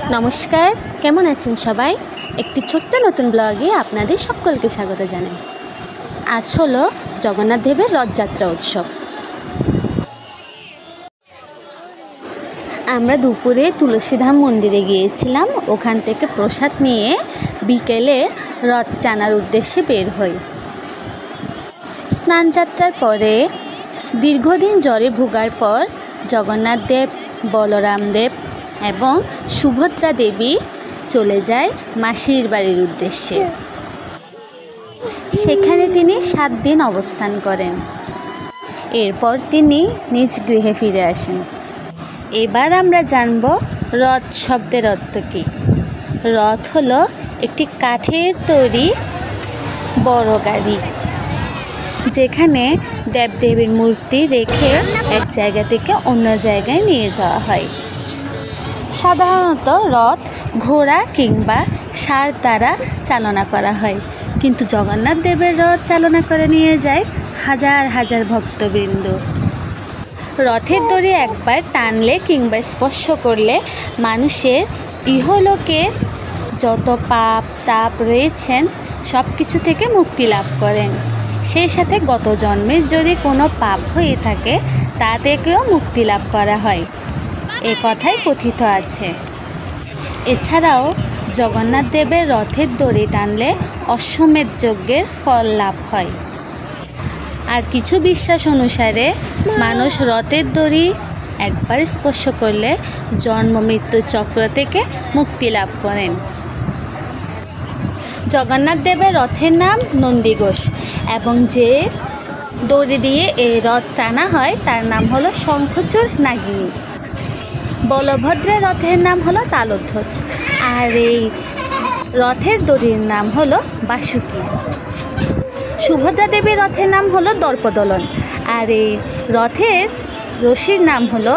নমস্কার, কেমন আছেন সবাই? একটি ছোট্ট নতুন ব্লগে আপনাদের সকলকে স্বাগত জানাই। আজ হলো জগন্নাথ দেবের রথযাত্রা উৎসব। আমরা দুপুরে তুলসীধাম মন্দিরে গিয়েছিলাম। ওখান থেকে প্রসাদ নিয়ে বিকেলে রথ টানার উদ্দেশ্যে বের হই। স্নানযাত্রার পরে দীর্ঘদিন জ্বরে ভোগার পর জগন্নাথ দেব, বলরাম দেব এবং সুভদ্রা দেবী চলে যায় মাসির বাড়ির উদ্দেশ্যে। সেখানে তিনি 7 দিন অবস্থান করেন। এরপর তিনি নিজ গৃহে ফিরে আসেন। এবার আমরা জানব রথ শব্দের অর্থ কী। রথ হলো একটি কাঠের তৈরি বড় গাড়ি, যেখানে দেবদেবীর মূর্তি রেখে এক জায়গা থেকে অন্য জায়গায় নিয়ে যাওয়া হয়। সাধারণত রথ ঘোড়া কিংবা ষাঁড় দ্বারা চালনা করা হয়, কিন্তু জগন্নাথ দেবের রথ চালনা করে নিয়ে যায় হাজার হাজার ভক্তবৃন্দ। রথের দড়ি একবার টানলে কিংবা স্পর্শ করলে মানুষের ইহলোকের যত পাপ তাপ রয়েছেন সব কিছু থেকে মুক্তি লাভ করেন। সেই সাথে গত জন্মের যদি কোনো পাপ হয়ে থাকে তা থেকেও মুক্তি লাভ করা হয়, এ কথাই কথিত আছে। এছাড়াও জগন্নাথ দেবের রথের দড়ি টানলে অশ্বমেধ যজ্ঞের ফল লাভ হয়। আর কিছু বিশ্বাস অনুসারে মানুষ রথের দড়ি একবার স্পর্শ করলে জন্ম মৃত্যু চক্র থেকে মুক্তি লাভ করেন। জগন্নাথ দেবের রথের নাম নন্দীঘোষ এবং যে দড়ি দিয়ে এই রথ টানা হয় তার নাম হলো শঙ্খচূড় নাগিনী। বলভদ্রের রথের নাম হলো তালধ্বজ, আর এই রথের দড়ির নাম হলো বাসুকী। সুভদ্রা দেবীর রথের নাম হলো দর্পদলন, আর এই রথের রশির নাম হলো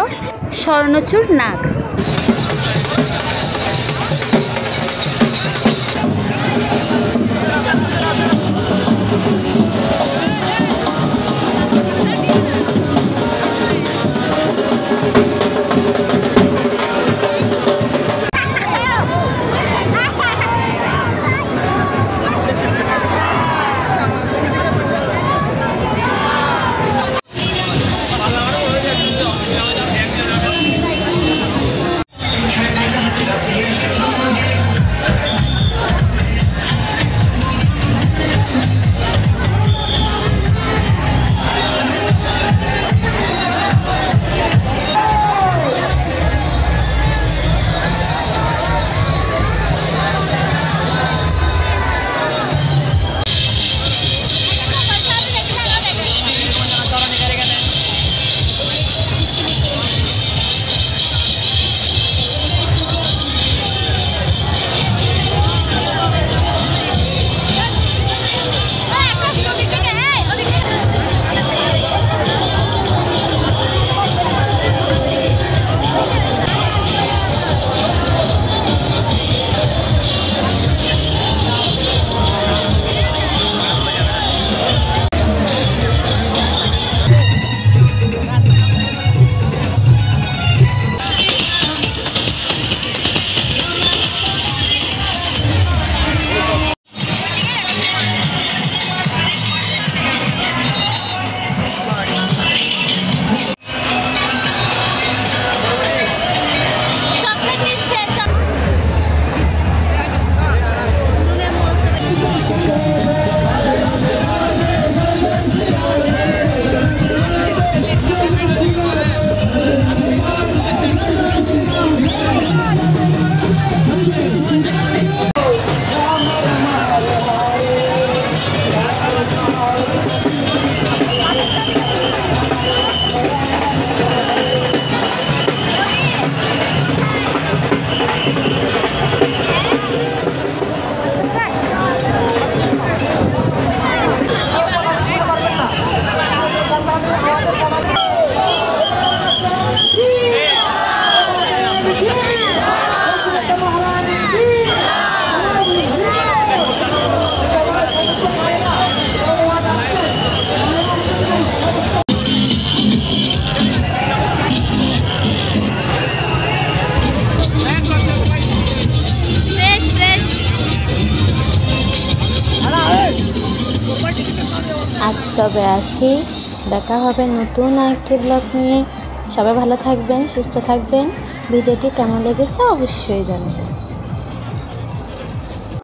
স্বর্ণচূড় নাগ। আজ তবে আসি, দেখা হবে নতুন আরেকটি ব্লগ নিয়ে। সবাই ভালো থাকবেন, সুস্থ থাকবেন। ভিডিওটি কেমন লেগেছে অবশ্যই জানাবেন।